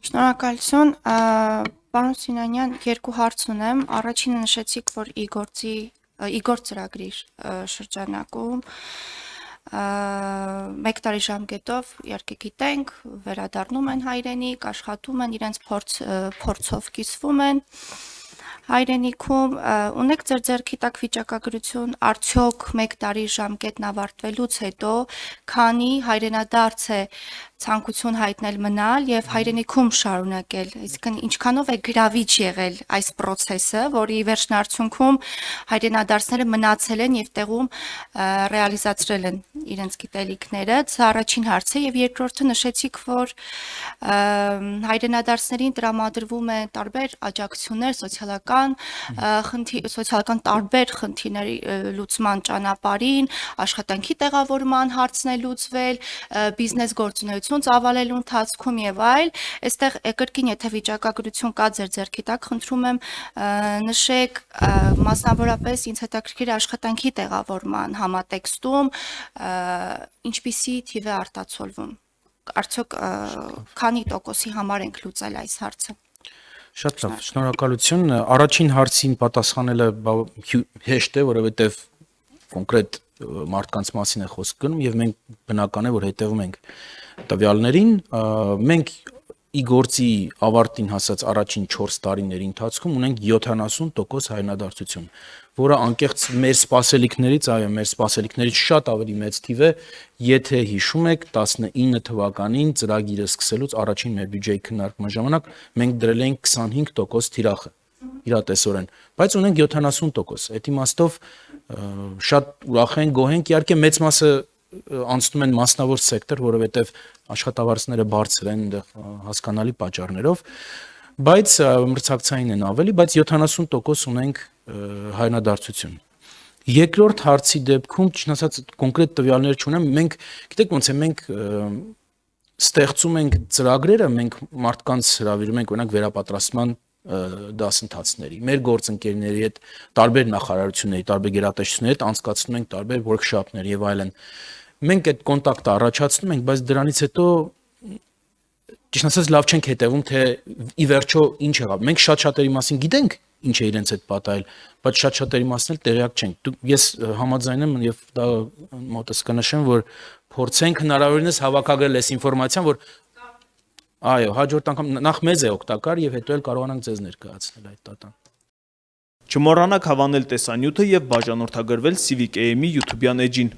Շնորհակալություն, պարոն Սինանյան, երկու հարց ունեմ։ Առաջինը նշեցիք, որ Իգոր ծրագրի շրջանակում մեկ տարի ժամկետով իհարկե գիտենք, վերադառնում են հայրենիք, աշխատում են, իրենց փորձով կիսվում են հայրենիքում, ունեք ձեր ձեռքի տակ վիճակագրություն, արդյոք մեկ տարի ժամկետն ավարտվելուց հետո քանի հայրենադարձ է ցանկություն հայտնել մնալ եւ հայրենիքում շարունակել, այսինքն ինչքանով է գրավիչ եղել այս process-ը, որի վերջնարդյունքում հայրենադարձները մնացել են եւ տեղում ռեալիզացրել են իրենց գիտելիքները, սա առաջին հարցը եւ երկրորդը նշեցիք, որ հայրենադարձներին տրամադրվում է տարբեր աջակցություններ, սոցիալական տարբեր խնդիրների լուծման ճանապարհին, աշխատանքի տեղավորման հարցն է լուծվել, բիզնես գործունեություն ծավալելու ընթացքում եւ այլ, այստեղ կրկին եթե վիճակագրություն կա ձեր ձեռքի տակ, խնդրում եմ նշեք մասնավորապես ինձ հետաքրքիր աշխատանքի տեղավորման համատեքստում ինչպիսի թիվ է արտացոլվում, արդյոք քանի տոկոսի համար ենք լուծել այս հարցը։ Շատ լավ, շնորհակալություն։ Առաջին հարցին պատասխանելը հեշտ է, որովհետև կոնկրետ մարդկանց մասին է խոսք գնում եւ մենք բնական է, որ հետևում ենք տվյալներին, մենք ի գործի ավարտին հասած առաջին 4 տարիների ընթացքում ունենք 70% հայրենադարձություն, որը անկեղծ մեր սպասելիքներից, այո, մեր սպասելիքներից շատ ավելի մեծ թիվ է, եթե հիշում եք 19 թվականին ծրագիրը սկսելուց առաջին մեր բյուջեի քննարկման ժամանակ մենք դրել էինք 25% թիրախը իրատեսորեն, բայց ունենք 70%, այդ իմաստով շատ ուրախ ենք, գոհ ենք, իհարկե մեծ մասը անցնում են մասնավոր սեկտոր, որովհետև աշխատավարձները բարձր են այնտեղ հասկանալի պատճառներով, բայց մրցակցային են ավելի, բայց 70% ունենք հայրենադարձություն։ Երկրորդ հարցի դեպքում, ճիշտ ասած, կոնկրետ տվյալներ չունեմ, մենք, գիտեք ոնց է, մենք ստեղծում ենք ծրագրերը, մենք մարդկանց հրավիրում ենք օրինակ վերապատրաստման դասընթացների, մեր գործընկերների հետ, տարբեր նախարարությունների, տարբեր գերատեսչությունների հետ անցկացնում ենք տարբեր workshop-ներ եւ այլն։ Մենք այդ կոնտակտը առաջացնում ենք, բայց դրանից հետո ճիշտ ասած լավ չենք հետևում, թե ի վերջո ինչ եղավ։ Մենք շատ-շատերի մասին գիտենք, ինչ է իրենց հետ պատահել, բայց շատ-շատերի մասին էլ տեղյակ չենք։ Ես համաձայն եմ եւ դա մոտս կնշեմ, որ փորձենք հնարավորինս հավաքագրել այս ինֆորմացիան, որ այո, հաջորդ անգամ նախ մեզ է օգտակար եւ հետո էլ կարողանանք ձեզ ներկայացնել այդ դատան։ Չմոռանաք հավանել տեսանյութը եւ բաժանորդագրվել Civic AM-ի YouTube-յան էջին։